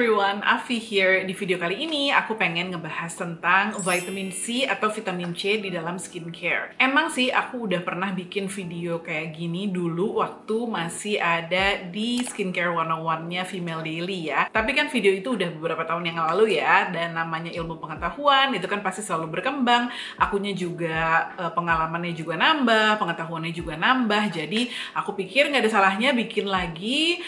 everyone, Afi here. Di video kali ini aku pengen ngebahas tentang vitamin C atau vitamin C di dalam skincare. Emang sih aku udah pernah bikin video kayak gini dulu waktu masih ada di Skincare 101-nya Female Daily ya. Tapi kan video itu udah beberapa tahun yang lalu ya, dan namanya ilmu pengetahuan itu kan pasti selalu berkembang. Akunya juga pengalamannya juga nambah, pengetahuannya juga nambah. Jadi aku pikir nggak ada salahnya bikin lagi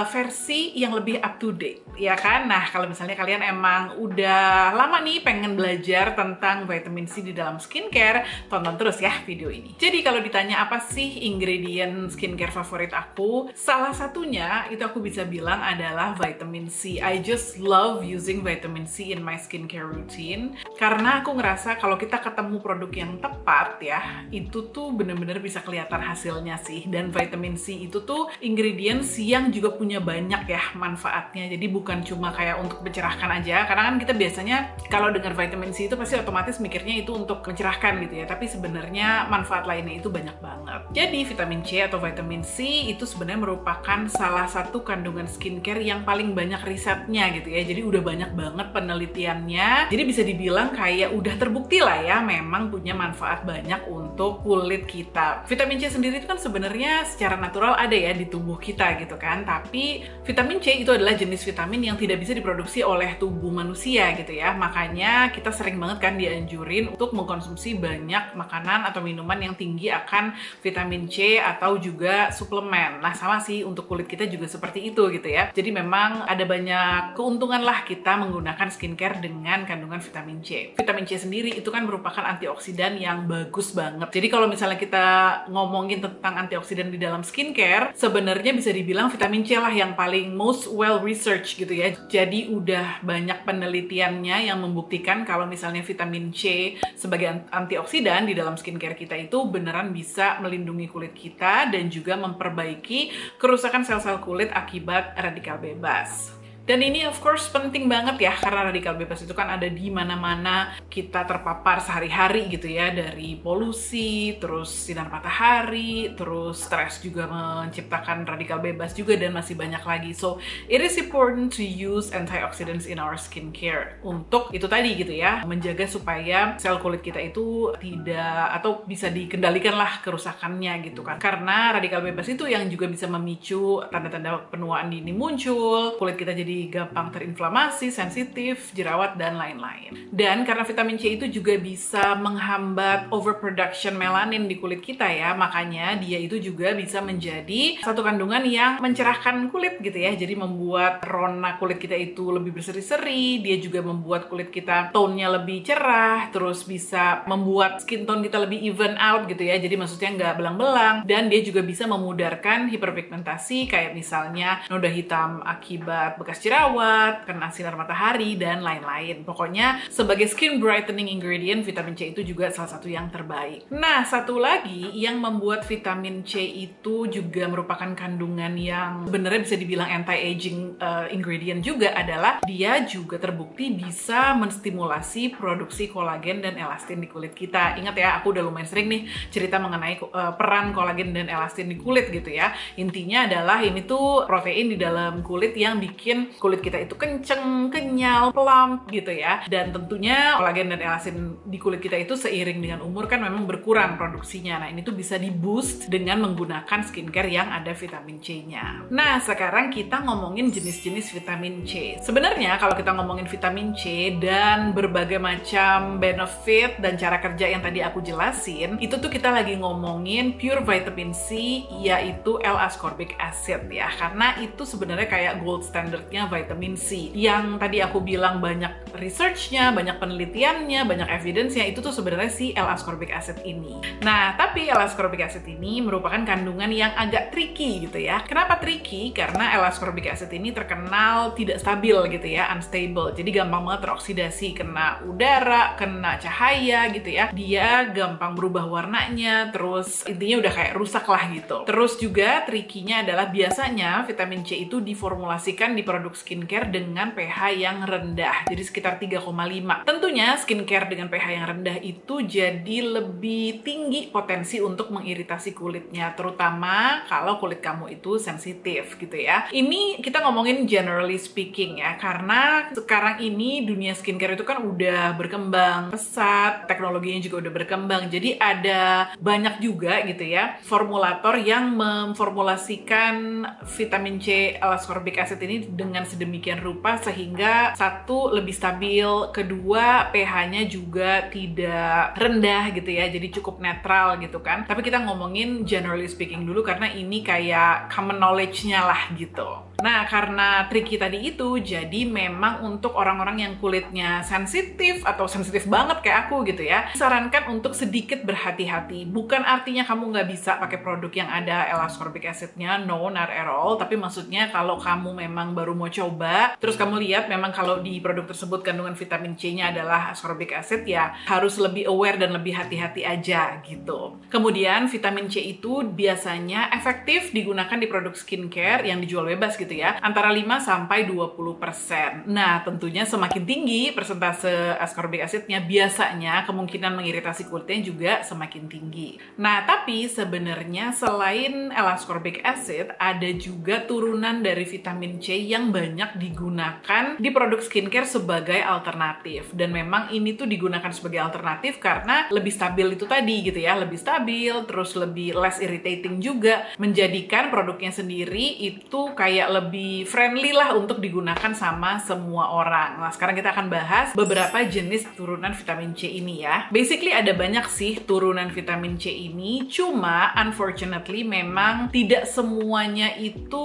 versi yang lebih up to date, ya kan? Nah, kalau misalnya kalian emang udah lama nih pengen belajar tentang vitamin C di dalam skincare, tonton terus ya video ini. Jadi kalau ditanya apa sih ingredient skincare favorit aku, salah satunya itu aku bisa bilang adalah vitamin C. I just love using vitamin C in my skincare routine karena aku ngerasa kalau kita ketemu produk yang tepat ya, itu tuh bener-bener bisa kelihatan hasilnya sih. Dan vitamin C itu tuh ingredients yang juga punya banyak ya manfaatnya. Jadi bukan cuma kayak untuk mencerahkan aja, karena kan kita biasanya kalau dengar vitamin C itu pasti otomatis mikirnya itu untuk mencerahkan gitu ya, tapi sebenarnya manfaat lainnya itu banyak banget. Jadi vitamin C atau vitamin C itu sebenarnya merupakan salah satu kandungan skincare yang paling banyak risetnya gitu ya. Jadi udah banyak banget penelitiannya, jadi bisa dibilang kayak udah terbukti lah ya memang punya manfaat banyak untuk kulit kita. Vitamin C sendiri itu kan sebenarnya secara natural ada ya di tubuh kita gitu kan, tapi vitamin C itu adalah jenis vitamin yang tidak bisa diproduksi oleh tubuh manusia gitu ya. Makanya kita sering banget kan dianjurin untuk mengkonsumsi banyak makanan atau minuman yang tinggi akan vitamin C atau juga suplemen. Nah, sama sih untuk kulit kita juga seperti itu gitu ya. Jadi memang ada banyak keuntungan lah kita menggunakan skincare dengan kandungan vitamin C. Vitamin C sendiri itu kan merupakan antioksidan yang bagus banget. Jadi kalau misalnya kita ngomongin tentang antioksidan di dalam skincare, sebenarnya bisa dibilang vitamin C lah yang paling most well research gitu ya. Jadi udah banyak penelitiannya yang membuktikan kalau misalnya vitamin C sebagai antioksidan di dalam skincare kita itu beneran bisa melindungi kulit kita dan juga memperbaiki kerusakan sel-sel kulit akibat radikal bebas. Dan ini of course penting banget ya, karena radikal bebas itu kan ada di mana-mana kita terpapar sehari-hari gitu ya, dari polusi, terus sinar matahari, terus stres juga menciptakan radikal bebas juga, dan masih banyak lagi. So it is important to use antioxidants in our skincare untuk itu tadi gitu ya, menjaga supaya sel kulit kita itu tidak atau bisa dikendalikan lah kerusakannya gitu kan. Karena radikal bebas itu yang juga bisa memicu tanda-tanda penuaan dini muncul, kulit kita jadi gampang terinflamasi, sensitif, jerawat, dan lain-lain. Dan karena vitamin C itu juga bisa menghambat overproduction melanin di kulit kita ya, makanya dia itu juga bisa menjadi satu kandungan yang mencerahkan kulit gitu ya. Jadi membuat rona kulit kita itu lebih berseri-seri, dia juga membuat kulit kita tone-nya lebih cerah, terus bisa membuat skin tone kita lebih even out gitu ya. Jadi maksudnya nggak belang-belang, dan dia juga bisa memudarkan hiperpigmentasi kayak misalnya noda hitam akibat bekas jerawat, kena sinar matahari, dan lain-lain. Pokoknya sebagai skin brightening ingredient, vitamin C itu juga salah satu yang terbaik. Nah, satu lagi yang membuat vitamin C itu juga merupakan kandungan yang sebenarnya bisa dibilang anti-aging ingredient juga adalah dia juga terbukti bisa menstimulasi produksi kolagen dan elastin di kulit kita. Ingat ya, aku udah lumayan sering nih cerita mengenai peran kolagen dan elastin di kulit gitu ya. Intinya adalah ini tuh protein di dalam kulit yang bikin kulit kita itu kenceng, kenyal, plump gitu ya. Dan tentunya kolagen dan elastin di kulit kita itu seiring dengan umur kan memang berkurang produksinya. Nah, ini tuh bisa di-boost dengan menggunakan skincare yang ada vitamin C-nya. Nah, sekarang kita ngomongin jenis-jenis vitamin C. Sebenarnya kalau kita ngomongin vitamin C dan berbagai macam benefit dan cara kerja yang tadi aku jelasin, itu tuh kita lagi ngomongin pure vitamin C, yaitu L-ascorbic acid ya. Karena itu sebenarnya kayak gold standardnya vitamin C. Yang tadi aku bilang banyak research-nya, banyak penelitiannya, banyak evidence-nya, itu tuh sebenarnya si L-ascorbic acid ini. Nah, tapi L-ascorbic acid ini merupakan kandungan yang agak tricky gitu ya. Kenapa tricky? Karena L-ascorbic acid ini terkenal tidak stabil gitu ya, unstable. Jadi gampang banget teroksidasi, kena udara, kena cahaya gitu ya. Dia gampang berubah warnanya, terus intinya udah kayak rusak lah gitu. Terus juga tricky-nya adalah biasanya vitamin C itu diformulasikan di produk produk skincare dengan pH yang rendah, jadi sekitar 3,5. Tentunya skincare dengan pH yang rendah itu jadi lebih tinggi potensi untuk mengiritasi kulitnya, terutama kalau kulit kamu itu sensitif gitu ya. Ini kita ngomongin generally speaking ya, karena sekarang ini dunia skincare itu kan udah berkembang pesat, teknologinya juga udah berkembang, jadi ada banyak juga gitu ya formulator yang memformulasikan vitamin C L-ascorbic acid ini dengan sedemikian rupa sehingga satu, lebih stabil, kedua, pH-nya juga tidak rendah gitu ya, jadi cukup netral gitu kan. Tapi kita ngomongin generally speaking dulu karena ini kayak common knowledge-nya lah gitu. Nah, karena tricky tadi itu, jadi memang untuk orang-orang yang kulitnya sensitif atau sensitif banget kayak aku gitu ya, disarankan untuk sedikit berhati-hati. Bukan artinya kamu nggak bisa pakai produk yang ada L-ascorbic acid-nya, no, not at all. Tapi maksudnya kalau kamu memang baru mau coba, terus kamu lihat memang kalau di produk tersebut kandungan vitamin C-nya adalah ascorbic acid, ya harus lebih aware dan lebih hati-hati aja gitu. Kemudian vitamin C itu biasanya efektif digunakan di produk skincare yang dijual bebas gitu ya, antara 5-20%. Nah, tentunya semakin tinggi persentase ascorbic acidnya, biasanya kemungkinan mengiritasi kulitnya juga semakin tinggi. Nah, tapi sebenarnya selain L-ascorbic acid, ada juga turunan dari vitamin C yang banyak digunakan di produk skincare sebagai alternatif. Dan memang ini tuh digunakan sebagai alternatif karena lebih stabil itu tadi gitu ya, lebih stabil, terus lebih less irritating juga, menjadikan produknya sendiri itu kayak lebih friendly lah untuk digunakan sama semua orang. Nah, sekarang kita akan bahas beberapa jenis turunan vitamin C ini ya. Basically ada banyak sih turunan vitamin C ini, cuma unfortunately memang tidak semuanya itu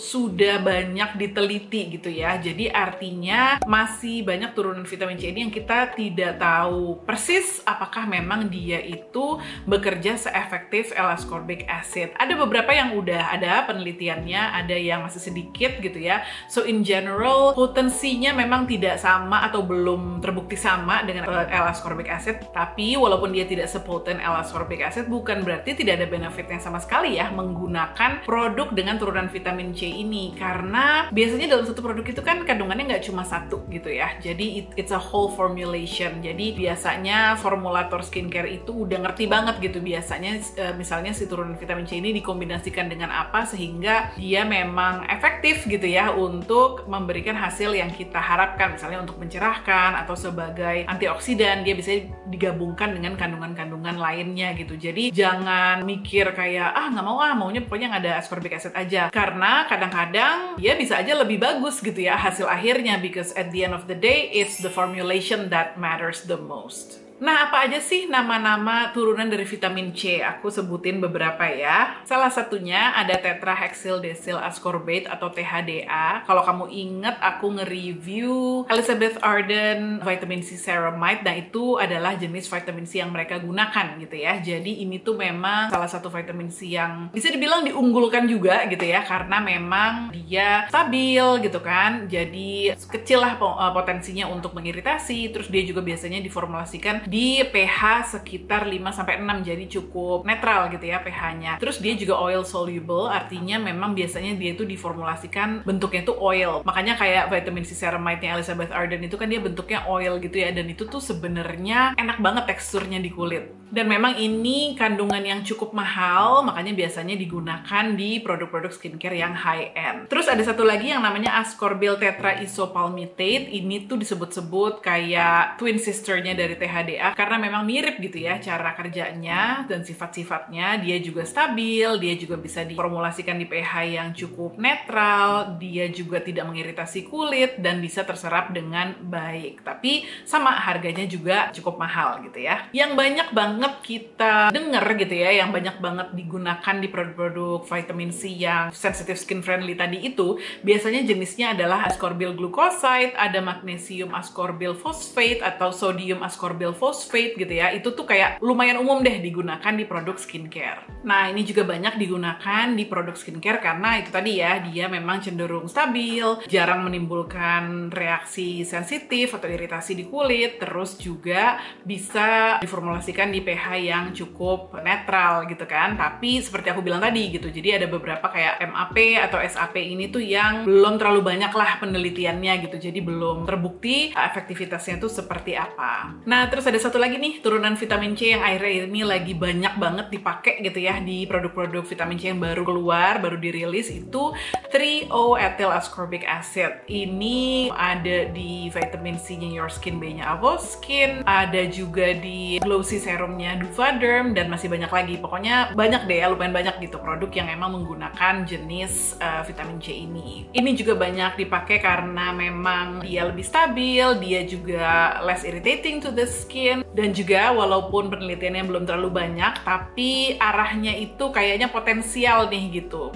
sudah banyak diteliti gitu ya. Jadi artinya masih banyak turunan vitamin C ini yang kita tidak tahu persis apakah memang dia itu bekerja seefektif L-ascorbic acid. Ada beberapa yang udah ada penelitiannya, ada yang masih sedikit gitu ya. So in general potensinya memang tidak sama atau belum terbukti sama dengan L-ascorbic acid, tapi walaupun dia tidak sepotent L-ascorbic acid bukan berarti tidak ada benefitnya sama sekali ya menggunakan produk dengan turunan vitamin C ini, karena biasanya dalam satu produk itu kan kandungannya nggak cuma satu gitu ya, jadi it's a whole formulation. Jadi biasanya formulator skincare itu udah ngerti banget gitu biasanya misalnya si turunan vitamin C ini dikombinasikan dengan apa sehingga dia memang efektif gitu ya untuk memberikan hasil yang kita harapkan, misalnya untuk mencerahkan atau sebagai antioksidan, dia bisa digabungkan dengan kandungan-kandungan lainnya gitu. Jadi jangan mikir kayak nggak mau maunya pokoknya yang ada ascorbic acid aja, karena kadang-kadang dia bisa aja lebih bagus gitu ya hasil akhirnya, because at the end of the day it's the formulation that matters the most. Nah, apa aja sih nama-nama turunan dari vitamin C? Aku sebutin beberapa ya. Salah satunya ada tetrahexyldecyl ascorbate atau THDA. Kalau kamu inget, aku nge-review Elizabeth Arden vitamin C ceramide. Nah, itu adalah jenis vitamin C yang mereka gunakan gitu ya. Jadi ini tuh memang salah satu vitamin C yang bisa dibilang diunggulkan juga gitu ya, karena memang dia stabil gitu kan. Jadi kecil lah potensinya untuk mengiritasi. Terus dia juga biasanya diformulasikan di pH sekitar 5-6, jadi cukup netral gitu ya pH-nya. Terus dia juga oil soluble, artinya memang biasanya dia itu diformulasikan bentuknya itu oil. Makanya kayak vitamin C ceramide-nya Elizabeth Arden itu kan dia bentuknya oil gitu ya, dan itu tuh sebenarnya enak banget teksturnya di kulit. Dan memang ini kandungan yang cukup mahal, makanya biasanya digunakan di produk-produk skincare yang high-end. Terus ada satu lagi yang namanya ascorbyl tetraisopalmitate. Ini tuh disebut-sebut kayak twin sister-nya dari THDA, karena memang mirip gitu ya cara kerjanya dan sifat-sifatnya. Dia juga stabil, dia juga bisa diformulasikan di pH yang cukup netral, dia juga tidak mengiritasi kulit dan bisa terserap dengan baik. Tapi sama harganya juga cukup mahal gitu ya. Yang banyak banget kita denger gitu ya, yang banyak banget digunakan di produk-produk vitamin C yang sensitive skin friendly tadi itu, biasanya jenisnya adalah ascorbyl glucoside, ada magnesium ascorbyl phosphate atau sodium ascorbyl phosphate gitu ya. Itu tuh kayak lumayan umum deh digunakan di produk skincare. Nah, ini juga banyak digunakan di produk skincare karena itu tadi ya, dia memang cenderung stabil, jarang menimbulkan reaksi sensitif atau iritasi di kulit, terus juga bisa diformulasikan di pH pH yang cukup netral gitu kan. Tapi seperti aku bilang tadi gitu, jadi ada beberapa kayak MAP atau SAP ini tuh yang belum terlalu banyak lah penelitiannya gitu, jadi belum terbukti efektivitasnya tuh seperti apa. Nah, terus ada satu lagi nih turunan vitamin C yang akhir-akhir ini lagi banyak banget dipakai gitu ya di produk-produk vitamin C yang baru keluar, baru dirilis, itu 3-O-ethyl ascorbic acid. Ini ada di vitamin C-nya Your Skin B-nya Avoskin, ada juga di Glossy Serumnya Duvaderm, dan masih banyak lagi. Pokoknya banyak deh ya, lumayan banyak gitu produk yang emang menggunakan jenis vitamin C ini. Ini juga banyak dipakai karena memang dia lebih stabil, dia juga less irritating to the skin, dan juga walaupun penelitiannya belum terlalu banyak, tapi arahnya itu kayaknya potensial nih gitu.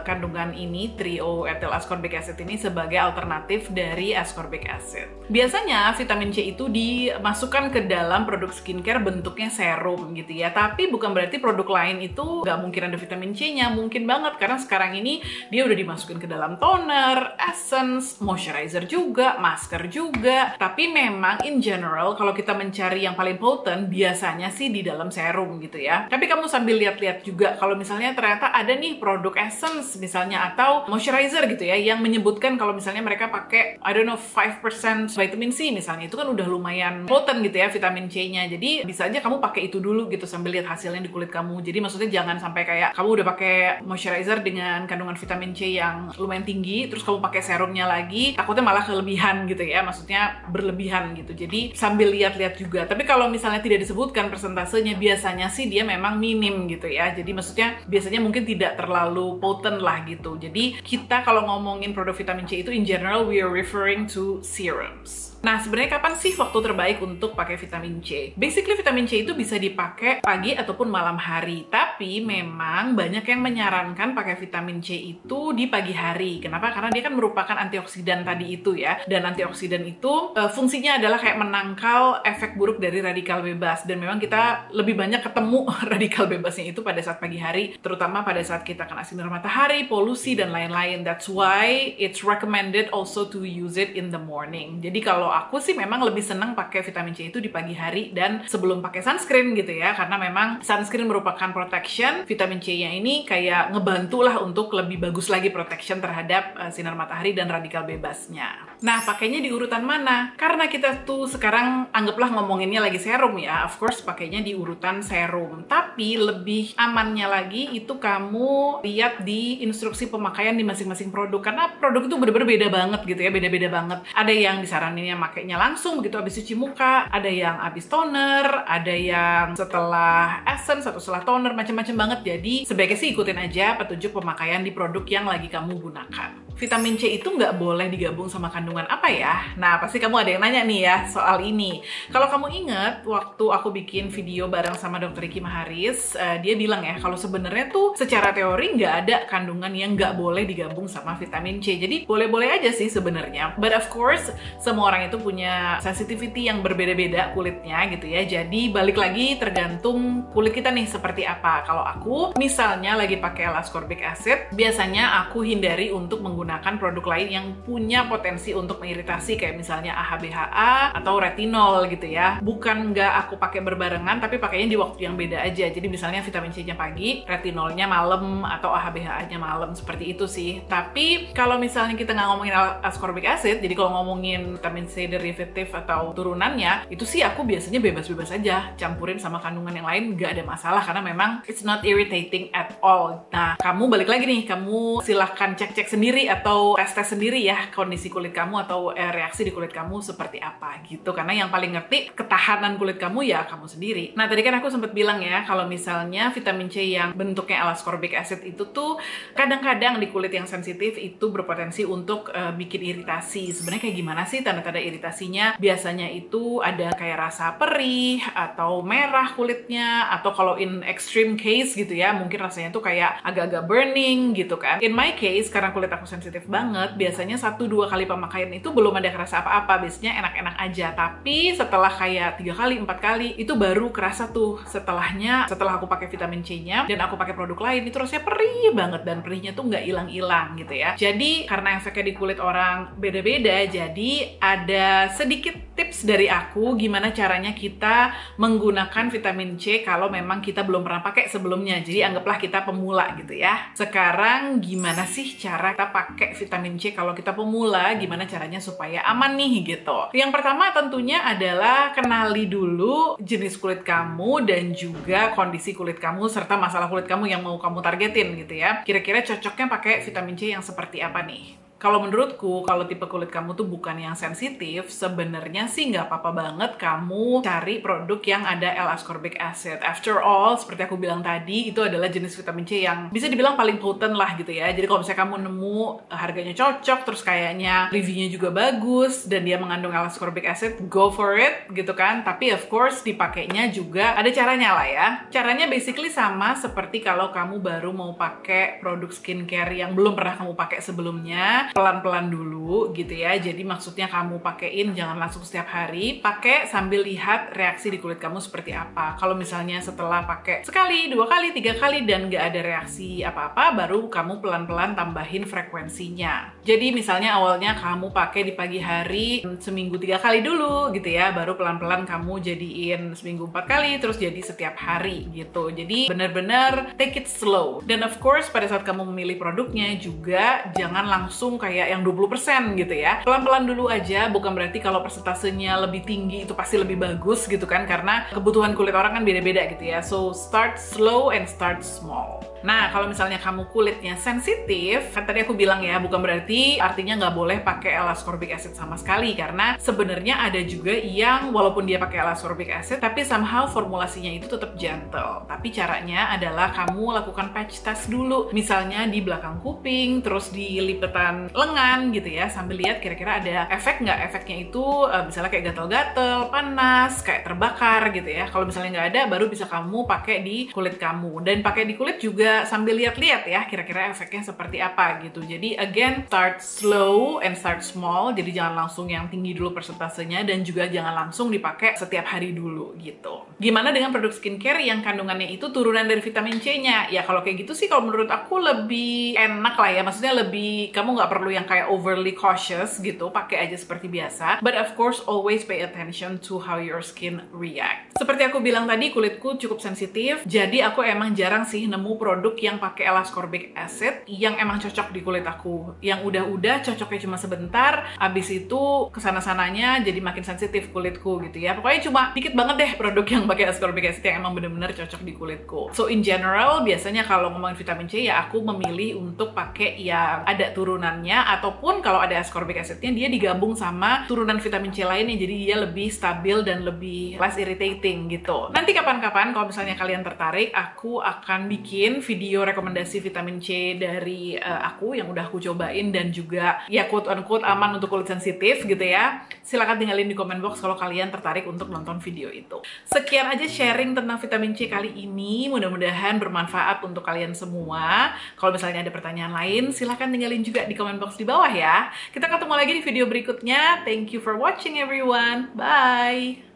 Kandungan ini 3-O-ethyl ascorbic acid ini sebagai alternatif dari ascorbic acid. Biasanya vitamin C itu dimasukkan ke dalam produk skincare bentuknya serum gitu ya, tapi bukan berarti produk lain itu nggak mungkin ada vitamin C-nya. Mungkin banget, karena sekarang ini dia udah dimasukin ke dalam toner, essence, moisturizer juga, masker juga. Tapi memang in general kalau kita mencari yang paling potent biasanya sih di dalam serum gitu ya. Tapi kamu sambil lihat-lihat juga kalau misalnya ternyata ada nih produk essence misalnya atau moisturizer gitu ya yang menyebutkan kalau misalnya mereka pakai I don't know 5% vitamin C misalnya, itu kan udah lumayan potent gitu ya vitamin C-nya. Jadi bisa aja kamu pakai itu dulu gitu sambil lihat hasilnya di kulit kamu. Jadi maksudnya jangan sampai kayak kamu udah pakai moisturizer dengan kandungan vitamin C yang lumayan tinggi terus kamu pakai serumnya lagi, takutnya malah kelebihan gitu ya, maksudnya berlebihan gitu. Jadi sambil lihat-lihat juga. Tapi kalau misalnya tidak disebutkan persentasenya, biasanya sih dia memang minim gitu ya. Jadi maksudnya biasanya mungkin tidak terlalu potent lah gitu. Jadi kita kalau ngomongin produk vitamin C itu in general we are referring to serums. Nah, sebenarnya kapan sih waktu terbaik untuk pakai vitamin C? Basically, vitamin C itu bisa dipakai pagi ataupun malam hari. Tapi memang banyak yang menyarankan pakai vitamin C itu di pagi hari. Kenapa? Karena dia kan merupakan antioksidan tadi itu ya. Dan antioksidan itu fungsinya adalah kayak menangkal efek buruk dari radikal bebas. Dan memang kita lebih banyak ketemu radikal bebasnya itu pada saat pagi hari. Terutama pada saat kita kena sinar matahari, polusi, dan lain-lain. That's why it's recommended also to use it in the morning. Jadi kalau aku sih memang lebih senang pakai vitamin C itu di pagi hari dan sebelum pakai sunscreen gitu ya, karena memang sunscreen merupakan protection. Vitamin C-nya ini kayak ngebantu lah untuk lebih bagus lagi protection terhadap sinar matahari dan radikal bebasnya. Nah, pakainya di urutan mana? Karena kita tuh sekarang anggaplah ngomonginnya lagi serum ya, of course pakainya di urutan serum. Tapi lebih amannya lagi itu kamu lihat di instruksi pemakaian di masing-masing produk, karena produk itu bener-bener beda banget gitu ya, beda-beda banget. Ada yang disaraninnya makainya langsung begitu habis cuci muka, ada yang habis toner, ada yang setelah essence atau setelah toner, macam-macam banget. Jadi sebaiknya sih ikutin aja petunjuk pemakaian di produk yang lagi kamu gunakan. Vitamin C itu nggak boleh digabung sama kandungan apa ya? Nah, pasti kamu ada yang nanya nih ya soal ini. Kalau kamu inget, waktu aku bikin video bareng sama Dr. Ricky Maharis, dia bilang ya, kalau sebenarnya tuh secara teori nggak ada kandungan yang nggak boleh digabung sama vitamin C. Jadi boleh-boleh aja sih sebenarnya. But of course, semua orang itu punya sensitivity yang berbeda-beda kulitnya gitu ya. Jadi balik lagi tergantung kulit kita nih seperti apa. Kalau aku misalnya lagi pakai ascorbic acid, biasanya aku hindari untuk menggunakan produk lain yang punya potensi untuk mengiritasi kayak misalnya AHA/BHA atau retinol gitu ya. Bukan nggak aku pakai berbarengan, tapi pakainya di waktu yang beda aja. Jadi misalnya vitamin C-nya pagi, retinolnya malam, atau AHA/BHA-nya malam, seperti itu sih. Tapi kalau misalnya kita nggak ngomongin ascorbic acid, jadi kalau ngomongin vitamin C derivatif atau turunannya, itu sih aku biasanya bebas-bebas aja campurin sama kandungan yang lain, nggak ada masalah karena memang it's not irritating at all. Nah, kamu balik lagi nih, kamu silahkan cek-cek sendiri atau tes-tes sendiri ya kondisi kulit kamu atau reaksi di kulit kamu seperti apa gitu, karena yang paling ngerti ketahanan kulit kamu ya kamu sendiri. Nah, tadi kan aku sempat bilang ya kalau misalnya vitamin C yang bentuknya ascorbic acid itu tuh kadang-kadang di kulit yang sensitif itu berpotensi untuk bikin iritasi. Sebenarnya kayak gimana sih tanda-tanda iritasinya? Biasanya itu ada kayak rasa perih atau merah kulitnya, atau kalau in extreme case gitu ya, mungkin rasanya tuh kayak agak-agak burning gitu kan. In my case, karena kulit aku sensitif sensitif banget, biasanya 1-2 kali pemakaian itu belum ada kerasa apa-apa, biasanya enak-enak aja. Tapi setelah kayak 3 kali, 4 kali, itu baru kerasa tuh setelahnya, setelah aku pakai vitamin C-nya dan aku pakai produk lain, itu rasanya perih banget dan perihnya tuh nggak hilang-hilang gitu ya. Jadi karena efeknya di kulit orang beda-beda, jadi ada sedikit tips dari aku gimana caranya kita menggunakan vitamin C kalau memang kita belum pernah pakai sebelumnya. Jadi anggaplah kita pemula gitu ya. Sekarang gimana sih cara kita pakai vitamin C kalau kita pemula? Gimana caranya supaya aman nih gitu. Yang pertama tentunya adalah kenali dulu jenis kulit kamu dan juga kondisi kulit kamu serta masalah kulit kamu yang mau kamu targetin gitu ya. Kira-kira cocoknya pakai vitamin C yang seperti apa nih? Kalau menurutku, kalau tipe kulit kamu tuh bukan yang sensitif, sebenarnya sih nggak apa-apa banget kamu cari produk yang ada L-ascorbic acid. After all, seperti aku bilang tadi, itu adalah jenis vitamin C yang bisa dibilang paling potent lah gitu ya. Jadi kalau misalnya kamu nemu harganya cocok, terus kayaknya reviewnya juga bagus, dan dia mengandung L-ascorbic acid, go for it gitu kan. Tapi of course, dipakainya juga ada caranya lah ya. Caranya basically sama seperti kalau kamu baru mau pakai produk skincare yang belum pernah kamu pakai sebelumnya. Pelan-pelan dulu gitu ya. Jadi maksudnya kamu pakein jangan langsung setiap hari. Pakai sambil lihat reaksi di kulit kamu seperti apa. Kalau misalnya setelah pakai sekali, 2 kali, 3 kali dan nggak ada reaksi apa-apa, baru kamu pelan-pelan tambahin frekuensinya. Jadi misalnya awalnya kamu pakai di pagi hari seminggu 3 kali dulu gitu ya. Baru pelan-pelan kamu jadiin seminggu 4 kali, terus jadi setiap hari gitu. Jadi benar-benar take it slow. Dan of course pada saat kamu memilih produknya juga jangan langsung kayak yang 20% gitu ya. Pelan-pelan dulu aja, bukan berarti kalau persentasenya lebih tinggi itu pasti lebih bagus gitu kan, karena kebutuhan kulit orang kan beda-beda gitu ya. So start slow and start small. Nah, kalau misalnya kamu kulitnya sensitif, kan tadi aku bilang ya, bukan berarti artinya nggak boleh pakai L-ascorbic acid sama sekali, karena sebenarnya ada juga yang walaupun dia pakai L-ascorbic acid, tapi somehow formulasinya itu tetap gentle. Tapi caranya adalah kamu lakukan patch test dulu, misalnya di belakang kuping, terus di lipetan lengan gitu ya, sambil lihat kira-kira ada efek nggak. Efeknya itu misalnya kayak gatal-gatal, panas, kayak terbakar gitu ya. Kalau misalnya nggak ada, baru bisa kamu pakai di kulit kamu. Dan pakai di kulit juga sambil lihat-lihat ya kira-kira efeknya seperti apa gitu. Jadi again, start slow and start small. Jadi jangan langsung yang tinggi dulu persentasenya dan juga jangan langsung dipakai setiap hari dulu gitu. Gimana dengan produk skincare yang kandungannya itu turunan dari vitamin C-nya? Ya kalau kayak gitu sih kalau menurut aku lebih enak lah ya. Maksudnya lebih, kamu nggak perlu yang kayak overly cautious gitu. Pakai aja seperti biasa. But of course always pay attention to how your skin react. Seperti aku bilang tadi, kulitku cukup sensitif. Jadi aku emang jarang sih nemu produk yang pakai L-ascorbic acid yang emang cocok di kulit aku. Yang udah-udah cocoknya cuma sebentar, abis itu kesana-sananya jadi makin sensitif kulitku gitu ya. Pokoknya cuma dikit banget deh produk yang pakai ascorbic acid yang emang bener-bener cocok di kulitku. So in general, biasanya kalau ngomongin vitamin C ya aku memilih untuk pakai yang ada turunannya, ataupun kalau ada ascorbic acidnya dia digabung sama turunan vitamin C lainnya, jadi dia lebih stabil dan lebih less irritating gitu. Nanti kapan-kapan kalau misalnya kalian tertarik, aku akan bikin video rekomendasi vitamin C dari aku yang udah aku cobain dan juga ya quote unquote aman untuk kulit sensitif gitu ya. Silahkan tinggalin di comment box kalau kalian tertarik untuk nonton video itu. Sekian aja sharing tentang vitamin C kali ini. Mudah-mudahan bermanfaat untuk kalian semua. Kalau misalnya ada pertanyaan lain, silahkan tinggalin juga di comment box di bawah ya. Kita ketemu lagi di video berikutnya. Thank you for watching everyone. Bye!